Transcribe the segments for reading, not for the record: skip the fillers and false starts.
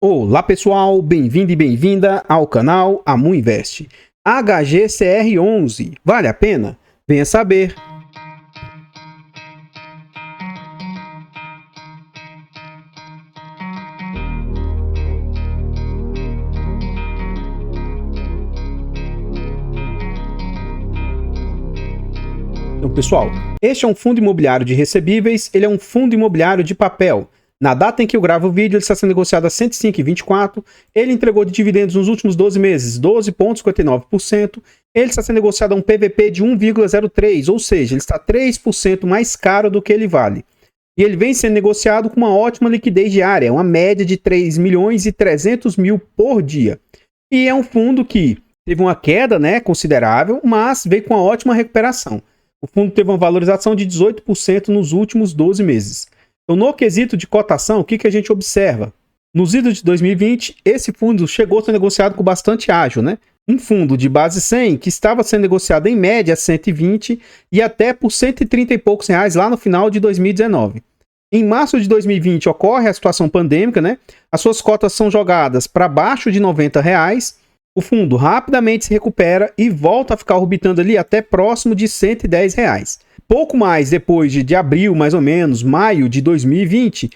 Olá pessoal, bem-vindo e bem-vinda ao canal Amu Invest. HGCR11, vale a pena? Venha saber. Então pessoal, este é um fundo imobiliário de recebíveis, ele é um fundo imobiliário de papel. Na data em que eu gravo o vídeo, ele está sendo negociado a R$ 105,24. Ele entregou de dividendos nos últimos 12 meses 12,59%. Ele está sendo negociado a um PVP de 1,03, ou seja, ele está 3% mais caro do que ele vale. E ele vem sendo negociado com uma ótima liquidez diária, uma média de 3 milhões e 300 mil por dia. E é um fundo que teve uma queda, considerável, mas veio com uma ótima recuperação. O fundo teve uma valorização de 18% nos últimos 12 meses. Então, no quesito de cotação, o que a gente observa? Nos idos de 2020, esse fundo chegou a ser negociado com bastante ágil, Um fundo de base 100 que estava sendo negociado em média 120 e até por 130 e poucos reais lá no final de 2019. Em março de 2020 ocorre a situação pandêmica, As suas cotas são jogadas para baixo de 90 reais. O fundo rapidamente se recupera e volta a ficar orbitando ali até próximo de 110 reais. Pouco mais depois de abril, mais ou menos, maio de 2020, o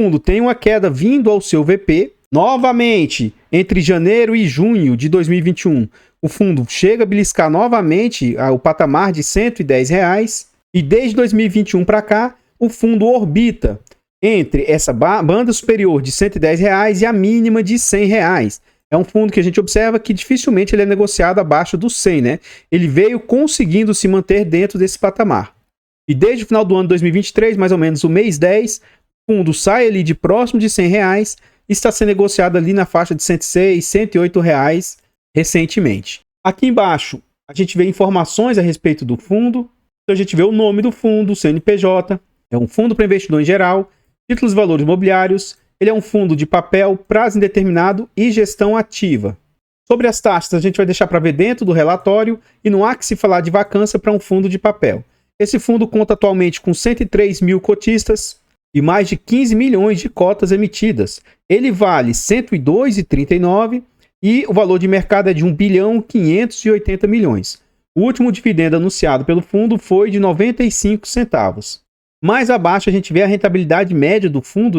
fundo tem uma queda vindo ao seu VP. Novamente, entre janeiro e junho de 2021, o fundo chega a beliscar novamente o patamar de 110 reais. E desde 2021 para cá, o fundo orbita entre essa banda superior de 110 reais e a mínima de 100 reais. É um fundo que a gente observa que dificilmente ele é negociado abaixo dos 100, Ele veio conseguindo se manter dentro desse patamar. E desde o final do ano de 2023, mais ou menos o mês 10, o fundo sai ali de próximo de 100 reais e está sendo negociado ali na faixa de 106, 108 reais recentemente. Aqui embaixo, a gente vê informações a respeito do fundo. Então a gente vê o nome do fundo, o CNPJ, é um fundo para investidor em geral, títulos e valores imobiliários. Ele é um fundo de papel, prazo indeterminado e gestão ativa. Sobre as taxas, a gente vai deixar para ver dentro do relatório e não há que se falar de vacância para um fundo de papel. Esse fundo conta atualmente com 103 mil cotistas e mais de 15 milhões de cotas emitidas. Ele vale R$ 102,39 e o valor de mercado é de R$ 1 bilhão 580 milhões. O último dividendo anunciado pelo fundo foi de 95 centavos. Mais abaixo a gente vê a rentabilidade média do fundo,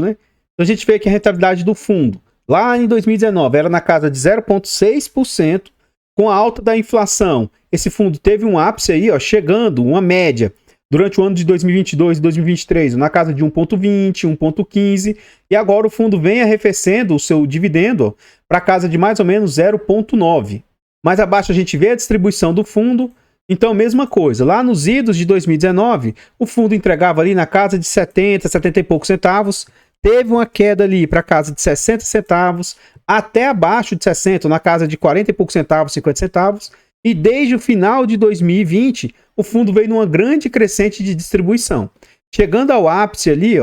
Então a gente vê que a rentabilidade do fundo, lá em 2019, era na casa de 0,6%, com a alta da inflação. Esse fundo teve um ápice aí, chegando uma média, durante o ano de 2022 e 2023, na casa de 1,20, 1,15, e agora o fundo vem arrefecendo o seu dividendo para a casa de mais ou menos 0,9. Mais abaixo a gente vê a distribuição do fundo. Então, mesma coisa, lá nos idos de 2019, o fundo entregava ali na casa de 70, 70 e poucos centavos, teve uma queda ali para a casa de 60 centavos, até abaixo de 60, na casa de 40 e poucos centavos, 50 centavos, e desde o final de 2020, o fundo veio numa grande crescente de distribuição, chegando ao ápice ali,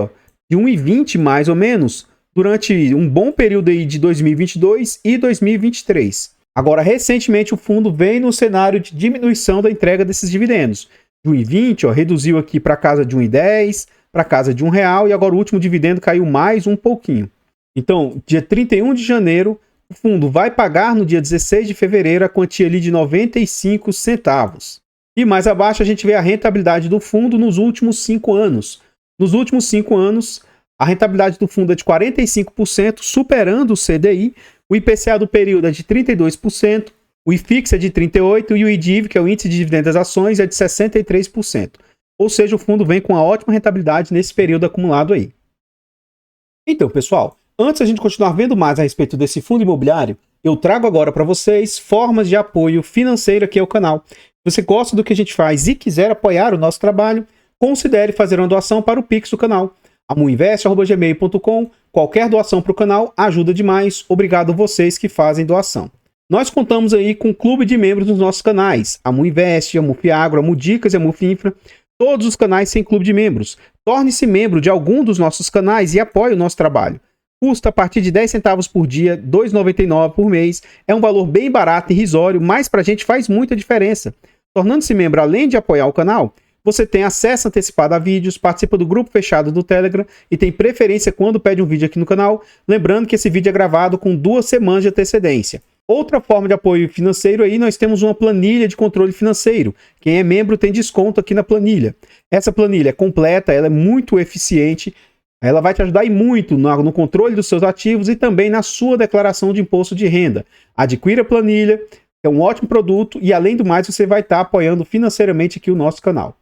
de 1,20 mais ou menos, durante um bom período aí de 2022 e 2023. Agora, recentemente, o fundo vem no cenário de diminuição da entrega desses dividendos. De 1,20, reduziu aqui para a casa de 1,10, para casa de R$1 e agora o último dividendo caiu mais um pouquinho. Então, dia 31 de janeiro, o fundo vai pagar no dia 16 de fevereiro a quantia ali de 95 centavos. E mais abaixo a gente vê a rentabilidade do fundo nos últimos 5 anos. Nos últimos 5 anos, a rentabilidade do fundo é de 45%, superando o CDI, o IPCA do período é de 32%, o IFIX é de 38% e o IDIV, que é o índice de dividendos das ações, é de 63%. Ou seja, o fundo vem com uma ótima rentabilidade nesse período acumulado aí. Então, pessoal, antes a gente continuar vendo mais a respeito desse fundo imobiliário, eu trago agora para vocês formas de apoio financeiro aqui ao canal. Se você gosta do que a gente faz e quiser apoiar o nosso trabalho, considere fazer uma doação para o Pix do canal. amuinvest@gmail.com. Qualquer doação para o canal ajuda demais. Obrigado a vocês que fazem doação. Nós contamos aí com um clube de membros nos nossos canais. Amu Invest, Amu Fiagro, Amu Dicas e Amu Infra. Todos os canais têm clube de membros. Torne-se membro de algum dos nossos canais e apoie o nosso trabalho. Custa a partir de 10 centavos por dia, R$ 2,99 por mês. É um valor bem barato e irrisório, mas para a gente faz muita diferença. Tornando-se membro, além de apoiar o canal, você tem acesso antecipado a vídeos, participa do grupo fechado do Telegram e tem preferência quando pede um vídeo aqui no canal. Lembrando que esse vídeo é gravado com 2 semanas de antecedência. Outra forma de apoio financeiro aí, nós temos uma planilha de controle financeiro. Quem é membro tem desconto aqui na planilha. Essa planilha é completa, ela é muito eficiente, ela vai te ajudar e muito no controle dos seus ativos e também na sua declaração de imposto de renda. Adquira a planilha, é um ótimo produto e além do mais você vai estar apoiando financeiramente aqui o nosso canal.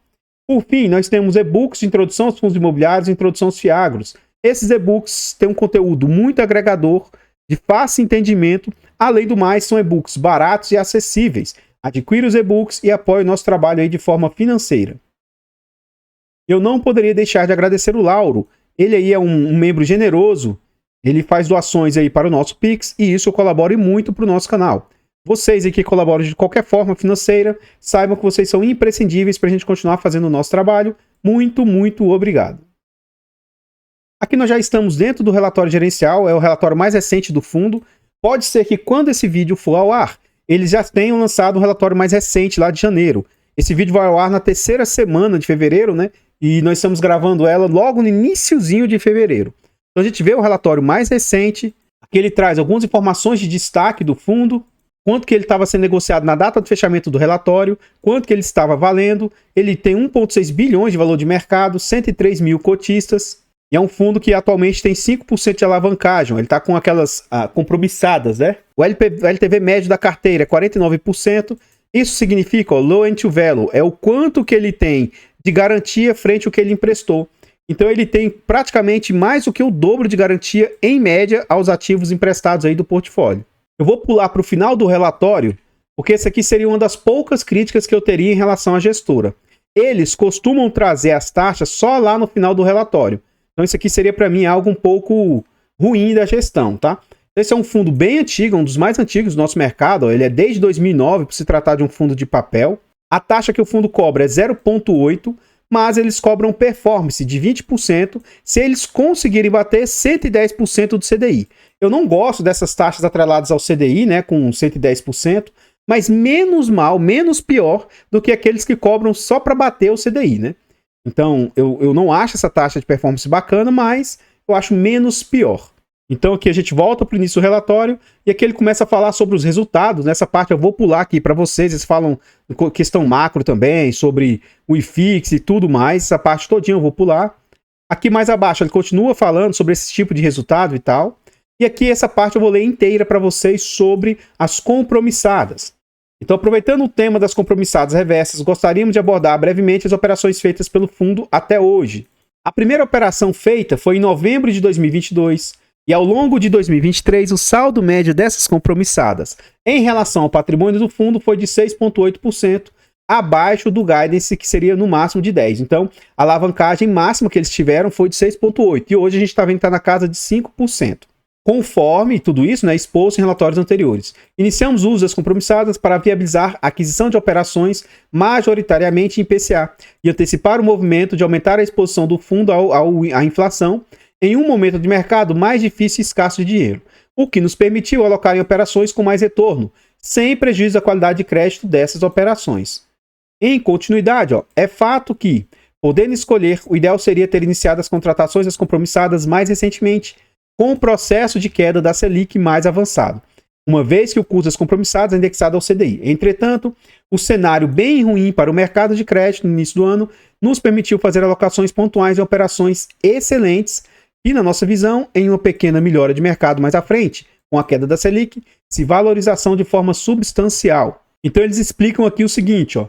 Por fim, nós temos e-books de introdução aos fundos imobiliários e introdução aos FIAGROS. Esses e-books têm um conteúdo muito agregador, de fácil entendimento. Além do mais, são e-books baratos e acessíveis. Adquira os e-books e apoie o nosso trabalho aí de forma financeira. Eu não poderia deixar de agradecer o Lauro. Ele aí é um membro generoso. Ele faz doações aí para o nosso Pix e isso colabora muito para o nosso canal. Vocês aí que colaboram de qualquer forma financeira, saibam que vocês são imprescindíveis para a gente continuar fazendo o nosso trabalho. Muito, muito obrigado. Aqui nós já estamos dentro do relatório gerencial, é o relatório mais recente do fundo. Pode ser que quando esse vídeo for ao ar, eles já tenham lançado um relatório mais recente lá de janeiro. Esse vídeo vai ao ar na 3ª semana de fevereiro, né? E nós estamos gravando ela logo no iniciozinho de fevereiro. Então a gente vê o relatório mais recente, que ele traz algumas informações de destaque do fundo, quanto que ele estava sendo negociado na data do fechamento do relatório, quanto que ele estava valendo. Ele tem 1,6 bilhões de valor de mercado, 103 mil cotistas, e é um fundo que atualmente tem 5% de alavancagem. Ele está com aquelas compromissadas, né? O LTV médio da carteira é 49%. Isso significa, low and to value, é o quanto que ele tem de garantia frente ao que ele emprestou. Então ele tem praticamente mais do que o dobro de garantia, em média, aos ativos emprestados aí do portfólio. Eu vou pular para o final do relatório, porque essa aqui seria uma das poucas críticas que eu teria em relação à gestora. Eles costumam trazer as taxas só lá no final do relatório. Então isso aqui seria para mim algo um pouco ruim da gestão, tá? Esse é um fundo bem antigo, um dos mais antigos do nosso mercado. Ele é desde 2009, por se tratar de um fundo de papel. A taxa que o fundo cobra é 0,8%, mas eles cobram performance de 20% se eles conseguirem bater 110% do CDI. Eu não gosto dessas taxas atreladas ao CDI, né, com 110%, mas menos mal, menos pior do que aqueles que cobram só para bater o CDI, né? Então, eu não acho essa taxa de performance bacana, mas eu acho menos pior. Então aqui a gente volta para o início do relatório e aqui ele começa a falar sobre os resultados. Nessa parte eu vou pular aqui para vocês, eles falam questão macro também, sobre o IFIX e tudo mais, essa parte todinha eu vou pular. Aqui mais abaixo ele continua falando sobre esse tipo de resultado e tal. E aqui essa parte eu vou ler inteira para vocês sobre as compromissadas. Então, aproveitando o tema das compromissadas reversas, gostaríamos de abordar brevemente as operações feitas pelo fundo até hoje. A primeira operação feita foi em novembro de 2022 e ao longo de 2023 o saldo médio dessas compromissadas em relação ao patrimônio do fundo foi de 6,8%, abaixo do guidance que seria no máximo de 10%. Então, a alavancagem máxima que eles tiveram foi de 6,8% e hoje a gente está vendo que está na casa de 5%. Conforme tudo isso, né, exposto em relatórios anteriores. Iniciamos o uso das compromissadas para viabilizar a aquisição de operações majoritariamente em IPCA e antecipar o movimento de aumentar a exposição do fundo à inflação em um momento de mercado mais difícil e escasso de dinheiro, o que nos permitiu alocar em operações com mais retorno, sem prejuízo da qualidade de crédito dessas operações. Em continuidade, é fato que, podendo escolher, o ideal seria ter iniciado as contratações das compromissadas mais recentemente, com o processo de queda da Selic mais avançado, uma vez que o custo das compromissadas é indexado ao CDI. Entretanto, o cenário bem ruim para o mercado de crédito no início do ano nos permitiu fazer alocações pontuais em operações excelentes e, na nossa visão, em uma pequena melhora de mercado mais à frente, com a queda da Selic, se valorização de forma substancial. Então eles explicam aqui o seguinte,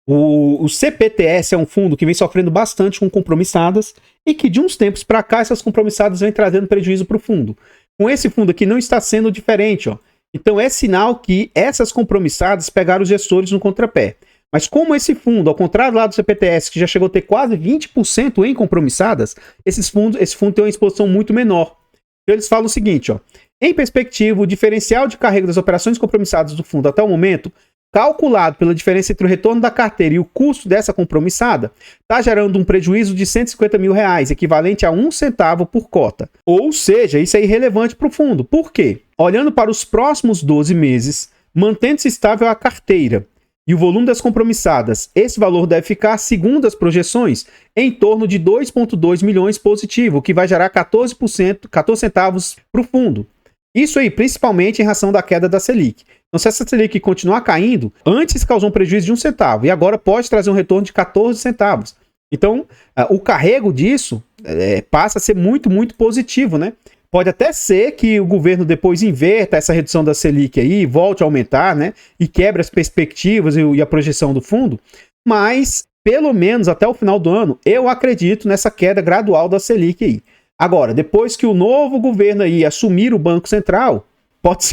o CPTS é um fundo que vem sofrendo bastante com compromissadas e que de uns tempos para cá essas compromissadas vêm trazendo prejuízo para o fundo. Com esse fundo aqui não está sendo diferente. Então é sinal que essas compromissadas pegaram os gestores no contrapé. Mas como esse fundo, ao contrário lá do CPTS, que já chegou a ter quase 20% em compromissadas, esse fundo tem uma exposição muito menor. Então eles falam o seguinte, em perspectiva, o diferencial de carrega das operações compromissadas do fundo até o momento, calculado pela diferença entre o retorno da carteira e o custo dessa compromissada, está gerando um prejuízo de R$150 mil, equivalente a 1 centavo por cota. Ou seja, isso é irrelevante para o fundo. Por quê? Olhando para os próximos 12 meses, mantendo-se estável a carteira e o volume das compromissadas, esse valor deve ficar, segundo as projeções, em torno de 2,2 milhões positivo, o que vai gerar 14 centavos para o fundo. Isso aí, principalmente em razão da queda da Selic. Então, se essa Selic continuar caindo, antes causou um prejuízo de 1 centavo, e agora pode trazer um retorno de 14 centavos. Então, o carrego disso passa a ser muito, muito positivo, né? Pode até ser que o governo depois inverta essa redução da Selic aí, volte a aumentar, né? E quebre as perspectivas e a projeção do fundo. Mas, pelo menos até o final do ano, eu acredito nessa queda gradual da Selic aí. Agora, depois que o novo governo aí assumir o Banco Central, pode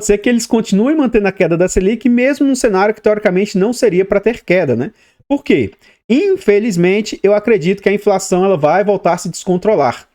ser que eles continuem mantendo a queda da Selic, mesmo num cenário que teoricamente não seria para ter queda, né? Por quê? Infelizmente, eu acredito que a inflação ela vai voltar a se descontrolar.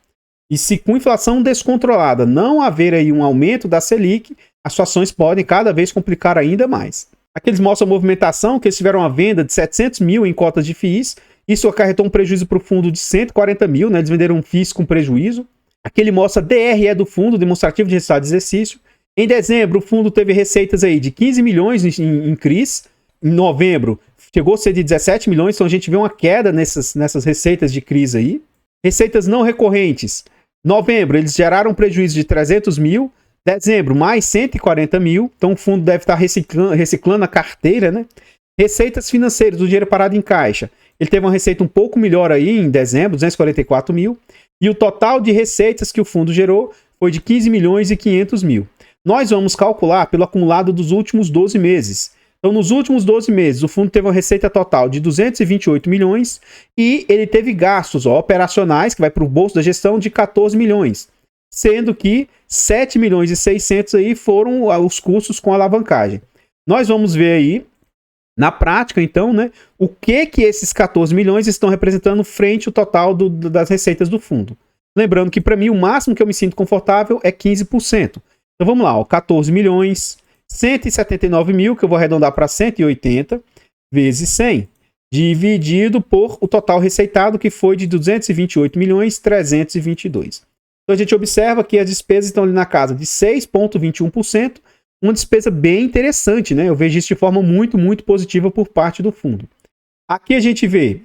E se com inflação descontrolada não haver aí um aumento da Selic, as situações podem cada vez complicar ainda mais. Aqui eles mostram a movimentação, que eles tiveram uma venda de 700 mil em cotas de FIIs, isso acarretou um prejuízo para o fundo de 140 mil, né? Eles venderam um FIIs com prejuízo. Aqui ele mostra a DRE do fundo, demonstrativo de resultado de exercício. Em dezembro, o fundo teve receitas aí de 15 milhões em CRIs. Em novembro, chegou a ser de 17 milhões, então a gente vê uma queda nessas receitas de CRIs aí. Receitas não recorrentes. Novembro, eles geraram um prejuízo de 300 mil. Dezembro, mais 140 mil. Então, o fundo deve estar reciclando a carteira, né? Receitas financeiras, do dinheiro parado em caixa. Ele teve uma receita um pouco melhor aí em dezembro, 244 mil. E o total de receitas que o fundo gerou foi de 15 milhões e 500 mil. Nós vamos calcular pelo acumulado dos últimos 12 meses. Então, nos últimos 12 meses, o fundo teve uma receita total de 228 milhões e ele teve gastos operacionais, que vai para o bolso da gestão, de 14 milhões. Sendo que 7 milhões e 600 aí foram os custos com alavancagem. Nós vamos ver aí, na prática, então, né, o que esses 14 milhões estão representando frente ao total das receitas do fundo. Lembrando que, para mim, o máximo que eu me sinto confortável é 15%. Então, vamos lá, 14 milhões... 179 mil, que eu vou arredondar para 180, vezes 100, dividido por o total receitado, que foi de 228 milhões 322. Então a gente observa que as despesas estão ali na casa de 6,21%, uma despesa bem interessante, né? Eu vejo isso de forma muito, muito positiva por parte do fundo. Aqui a gente vê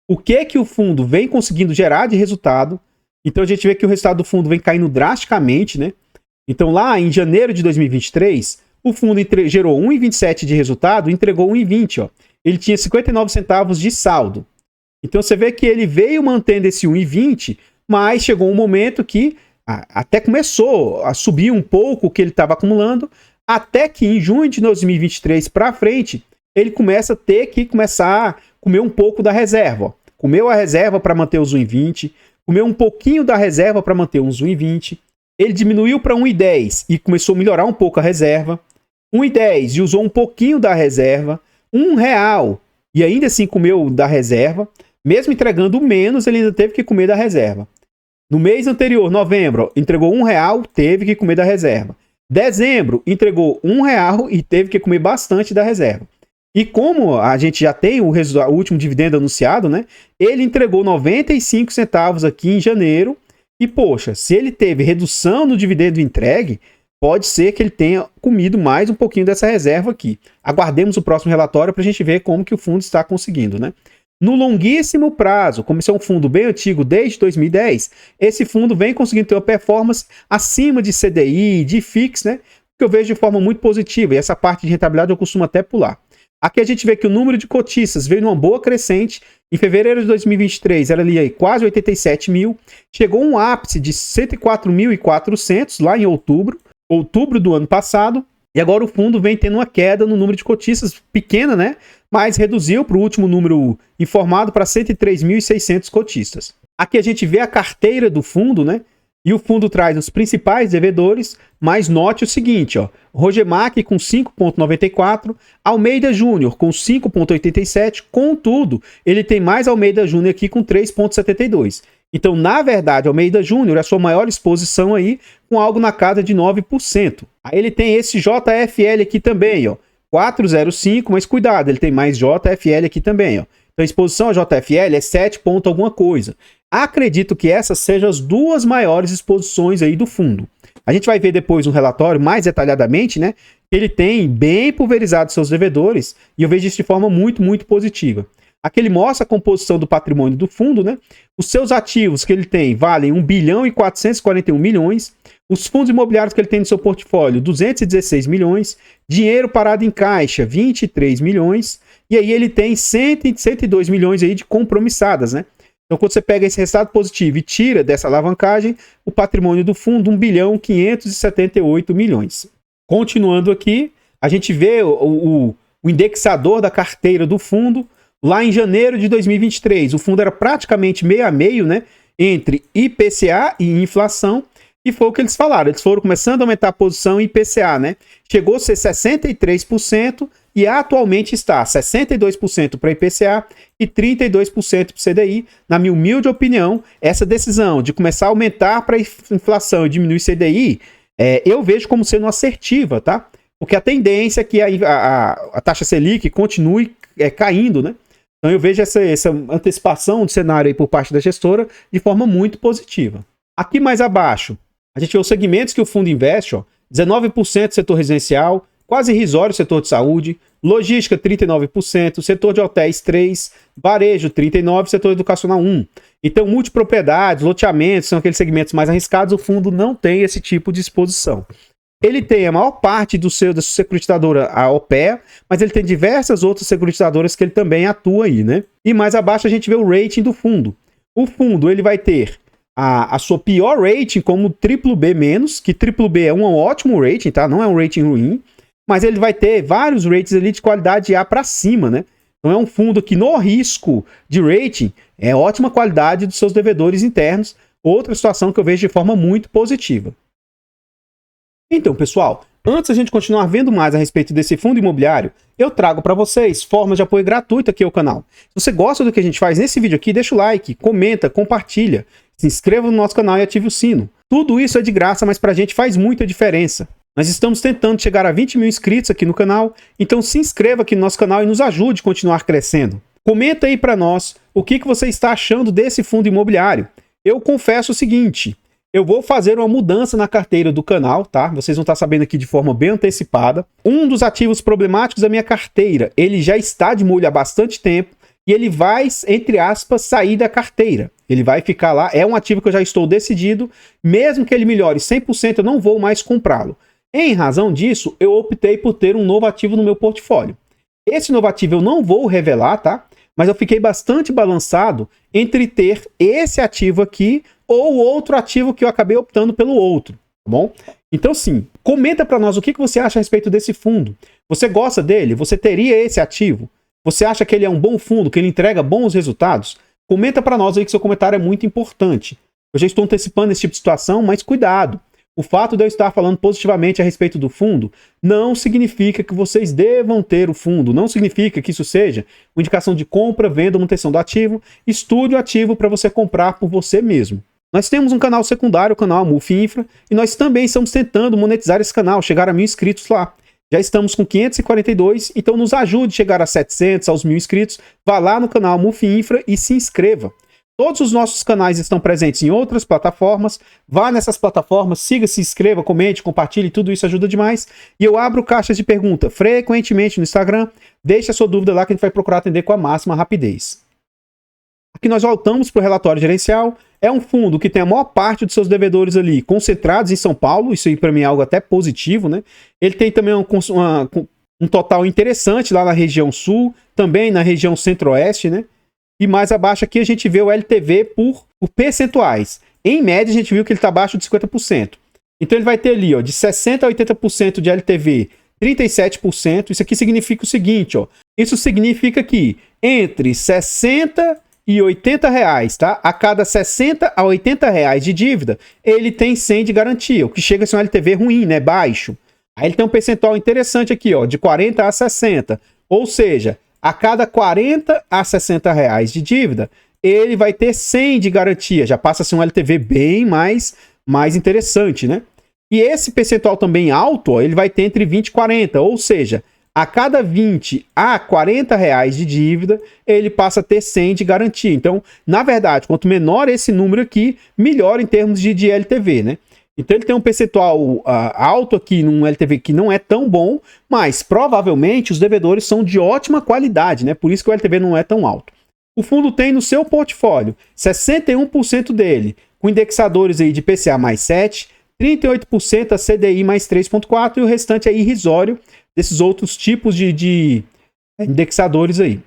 o que o fundo vem conseguindo gerar de resultado. Então a gente vê que o resultado do fundo vem caindo drasticamente, né? Então lá em janeiro de 2023... o fundo gerou 1,27 de resultado, entregou 1,20, ó. Ele tinha 59 centavos de saldo. Então você vê que ele veio mantendo esse 1,20, mas chegou um momento que até começou a subir um pouco o que ele estava acumulando, até que em junho de 2023 para frente, ele começa a ter que começar a comer um pouco da reserva, ó. Comeu a reserva para manter os 1,20, comeu um pouquinho da reserva para manter uns 1,20. Ele diminuiu para 1,10 e começou a melhorar um pouco a reserva. 1,10 e usou um pouquinho da reserva, R$1 e ainda assim comeu da reserva, mesmo entregando menos, ele ainda teve que comer da reserva. No mês anterior, novembro, entregou R$1, teve que comer da reserva. Dezembro, entregou R$1 e teve que comer bastante da reserva. E como a gente já tem o último dividendo anunciado, né? Ele entregou 95 centavos aqui em janeiro. E, poxa, se ele teve redução no dividendo entregue, pode ser que ele tenha comido mais um pouquinho dessa reserva aqui. Aguardemos o próximo relatório para a gente ver como que o fundo está conseguindo, né? No longuíssimo prazo, como isso é um fundo bem antigo, desde 2010, esse fundo vem conseguindo ter uma performance acima de CDI, de FIX, né? Que eu vejo de forma muito positiva. E essa parte de rentabilidade eu costumo até pular. Aqui a gente vê que o número de cotistas veio numa boa crescente. Em fevereiro de 2023, era ali aí quase 87 mil. Chegou um ápice de 104.400 lá em outubro do ano passado. E agora o fundo vem tendo uma queda no número de cotistas pequena, né? Mas reduziu para o último número informado para 103.600 cotistas. Aqui a gente vê a carteira do fundo, né? E o fundo traz os principais devedores, mas note o seguinte, ó. Rogemac com 5,94, Almeida Júnior com 5,87, contudo, ele tem mais Almeida Júnior aqui com 3,72. Então, na verdade, Almeida Júnior é a sua maior exposição aí, com algo na casa de 9%. Aí ele tem esse JFL aqui também, ó, 4,05, mas cuidado, ele tem mais JFL aqui também, ó. Então, a exposição a JFL é 7 ponto alguma coisa. Acredito que essas sejam as duas maiores exposições aí do fundo. A gente vai ver depois um relatório mais detalhadamente, né? Ele tem bem pulverizado seus devedores e eu vejo isso de forma muito, muito positiva. Aqui ele mostra a composição do patrimônio do fundo, né? Os seus ativos que ele tem valem 1 bilhão e 441 milhões. Os fundos imobiliários que ele tem no seu portfólio, 216 milhões. Dinheiro parado em caixa, 23 milhões. E aí ele tem 102 milhões aí de compromissadas, né? Então, quando você pega esse resultado positivo e tira dessa alavancagem, o patrimônio do fundo, 1 bilhão e 578 milhões. Continuando aqui, a gente vê o indexador da carteira do fundo. Lá em janeiro de 2023, o fundo era praticamente meio a meio, né? Entre IPCA e inflação. E foi o que eles falaram. Eles foram começando a aumentar a posição em IPCA, né? Chegou a ser 63% e atualmente está 62% para IPCA e 32% para CDI. Na minha humilde opinião, essa decisão de começar a aumentar para inflação e diminuir CDI, eu vejo como sendo assertiva, tá? Porque a tendência é que a taxa Selic continue caindo, né? Então eu vejo essa antecipação do cenário aí por parte da gestora de forma muito positiva. Aqui mais abaixo, a gente vê os segmentos que o fundo investe, ó, 19% setor residencial, quase irrisório setor de saúde, logística 39%, setor de hotéis 3%, varejo 39%, setor educacional 1%. Então multipropriedades, loteamentos, são aqueles segmentos mais arriscados, o fundo não tem esse tipo de exposição. Ele tem a maior parte da sua securitizadora, a OPEA, mas ele tem diversas outras securitizadoras que ele também atua aí, né? E mais abaixo a gente vê o rating do fundo. O fundo, ele vai ter a sua pior rating como BBB-, que BBB é um ótimo rating, tá? Não é um rating ruim, mas ele vai ter vários ratings ali de qualidade A para cima, né? Então é um fundo que no risco de rating é ótima qualidade dos seus devedores internos. Outra situação que eu vejo de forma muito positiva. Então, pessoal, antes a gente continuar vendo mais a respeito desse fundo imobiliário, eu trago para vocês formas de apoio gratuito aqui ao canal. Se você gosta do que a gente faz nesse vídeo aqui, deixa o like, comenta, compartilha, se inscreva no nosso canal e ative o sino. Tudo isso é de graça, mas para a gente faz muita diferença. Nós estamos tentando chegar a 20 mil inscritos aqui no canal, então se inscreva aqui no nosso canal e nos ajude a continuar crescendo. Comenta aí para nós o que você está achando desse fundo imobiliário. Eu confesso o seguinte... Eu vou fazer uma mudança na carteira do canal, tá? Vocês vão estar sabendo aqui de forma bem antecipada. Um dos ativos problemáticos da minha carteira, ele já está de molho há bastante tempo e ele vai, entre aspas, sair da carteira. Ele vai ficar lá, é um ativo que eu já estou decidido, mesmo que ele melhore 100%, eu não vou mais comprá-lo. Em razão disso, eu optei por ter um novo ativo no meu portfólio. Esse novo ativo eu não vou revelar, tá? Mas eu fiquei bastante balançado entre ter esse ativo aqui ou outro ativo que eu acabei optando pelo outro, tá bom? Então sim, comenta para nós o que você acha a respeito desse fundo. Você gosta dele? Você teria esse ativo? Você acha que ele é um bom fundo, que ele entrega bons resultados? Comenta para nós aí que seu comentário é muito importante. Eu já estou antecipando esse tipo de situação, mas cuidado. O fato de eu estar falando positivamente a respeito do fundo não significa que vocês devam ter o fundo, não significa que isso seja uma indicação de compra, venda ou manutenção do ativo. Estude o ativo para você comprar por você mesmo. Nós temos um canal secundário, o canal Amuf Infra, e nós também estamos tentando monetizar esse canal, chegar a 1000 inscritos lá. Já estamos com 542, então nos ajude a chegar a 700, aos 1000 inscritos. Vá lá no canal Amuf Infra e se inscreva. Todos os nossos canais estão presentes em outras plataformas. Vá nessas plataformas, siga, se inscreva, comente, compartilhe, tudo isso ajuda demais. E eu abro caixas de pergunta frequentemente no Instagram. Deixe a sua dúvida lá que a gente vai procurar atender com a máxima rapidez. Aqui nós voltamos para o relatório gerencial. É um fundo que tem a maior parte dos seus devedores ali concentrados em São Paulo. Isso aí para mim é algo até positivo, né? Ele tem também um total interessante lá na região sul, também na região centro-oeste, né? E mais abaixo aqui a gente vê o LTV por percentuais. Em média a gente viu que ele está abaixo de 50%. Então ele vai ter ali, ó, de 60% a 80% de LTV, 37%. Isso aqui significa o seguinte, ó. Isso significa que entre 60 e 80 reais, tá? A cada 60 a 80 reais de dívida, ele tem 100 de garantia, o que chega a ser um LTV ruim, né? Baixo. Aí ele tem um percentual interessante aqui, ó, de 40 a 60. Ou seja, a cada 40 a 60 reais de dívida, ele vai ter 100 de garantia. Já passa a ser um LTV bem mais interessante, né? E esse percentual também alto, ó, ele vai ter entre 20 e 40. Ou seja, a cada 20 a 40 reais de dívida, ele passa a ter 100 de garantia. Então, na verdade, quanto menor esse número aqui, melhor em termos de LTV, né? Então ele tem um percentual alto aqui num LTV que não é tão bom, mas provavelmente os devedores são de ótima qualidade, né? Por isso que o LTV não é tão alto. O fundo tem no seu portfólio 61% dele, com indexadores aí de IPCA mais 7, 38% a CDI mais 3,4 e o restante é irrisório desses outros tipos de indexadores aí.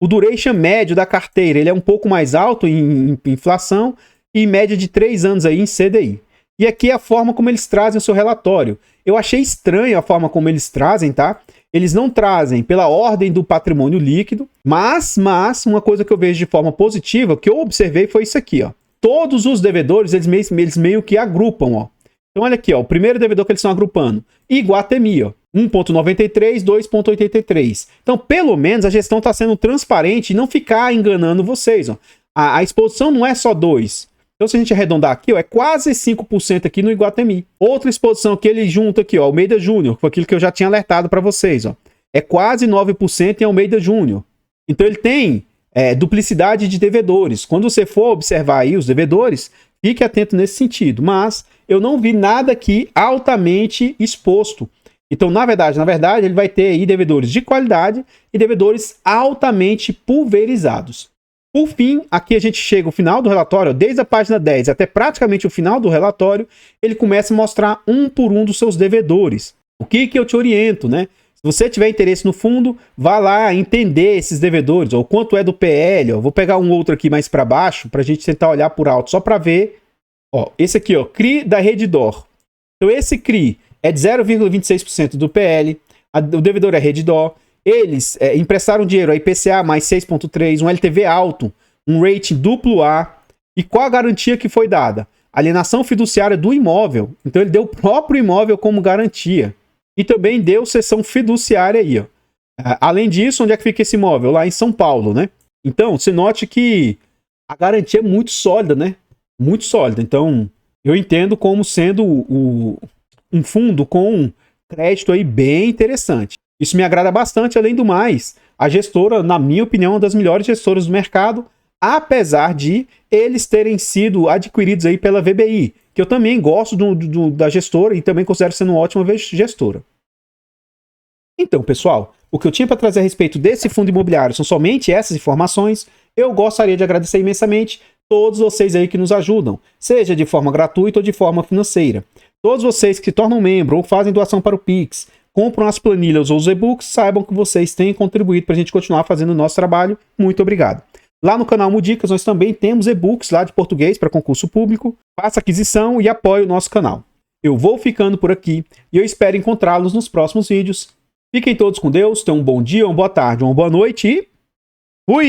O duration médio da carteira ele é um pouco mais alto em inflação e média de 3 anos aí em CDI. E aqui é a forma como eles trazem o seu relatório. Eu achei estranho a forma como eles trazem, tá? Eles não trazem pela ordem do patrimônio líquido, mas uma coisa que eu vejo de forma positiva, que eu observei foi isso aqui, ó. Todos os devedores, eles meio que agrupam, ó. Então olha aqui, ó, o primeiro devedor que eles estão agrupando, Iguatemi, ó, 1,93, 2,83. Então, pelo menos a gestão está sendo transparente e não ficar enganando vocês, ó. A exposição não é só 2. Então, se a gente arredondar aqui, ó, é quase 5% aqui no Iguatemi. Outra exposição que ele junta aqui, ó, Almeida Júnior, foi aquilo que eu já tinha alertado para vocês, ó. É quase 9% em Almeida Júnior. Então, ele tem duplicidade de devedores. Quando você for observar aí os devedores, fique atento nesse sentido. Mas eu não vi nada aqui altamente exposto. Então, na verdade, ele vai ter aí devedores de qualidade e devedores altamente pulverizados. Por fim, aqui a gente chega ao final do relatório, desde a página 10 até praticamente o final do relatório, ele começa a mostrar um por um dos seus devedores. O que eu te oriento, né? Se você tiver interesse no fundo, vá lá entender esses devedores, ou quanto é do PL, ó. Vou pegar um outro aqui mais para baixo, para a gente tentar olhar por alto, só para ver. Ó, esse aqui, ó, CRI da Redditor. Então esse CRI é de 0,26% do PL, o devedor é Redditor. Eles emprestaram dinheiro a IPCA mais 6,3, um LTV alto, um rating AA. E qual a garantia que foi dada? Alienação fiduciária do imóvel. Então ele deu o próprio imóvel como garantia. E também deu cessão fiduciária aí, ó. Além disso, onde é que fica esse imóvel? Lá em São Paulo, né? Então, você note que a garantia é muito sólida, né? Muito sólida. Então, eu entendo como sendo um fundo com crédito aí bem interessante. Isso me agrada bastante, além do mais, a gestora, na minha opinião, é uma das melhores gestoras do mercado, apesar de eles terem sido adquiridos aí pela VBI, que eu também gosto da gestora e também considero sendo uma ótima gestora. Então, pessoal, o que eu tinha para trazer a respeito desse fundo imobiliário são somente essas informações. Eu gostaria de agradecer imensamente todos vocês aí que nos ajudam, seja de forma gratuita ou de forma financeira. Todos vocês que se tornam membro ou fazem doação para o Pix, compram as planilhas ou os e-books, saibam que vocês têm contribuído para a gente continuar fazendo o nosso trabalho. Muito obrigado. Lá no canal Mudicas nós também temos e-books lá de português para concurso público. Faça aquisição e apoie o nosso canal. Eu vou ficando por aqui e eu espero encontrá-los nos próximos vídeos. Fiquem todos com Deus, tenham um bom dia, uma boa tarde, uma boa noite e... fui!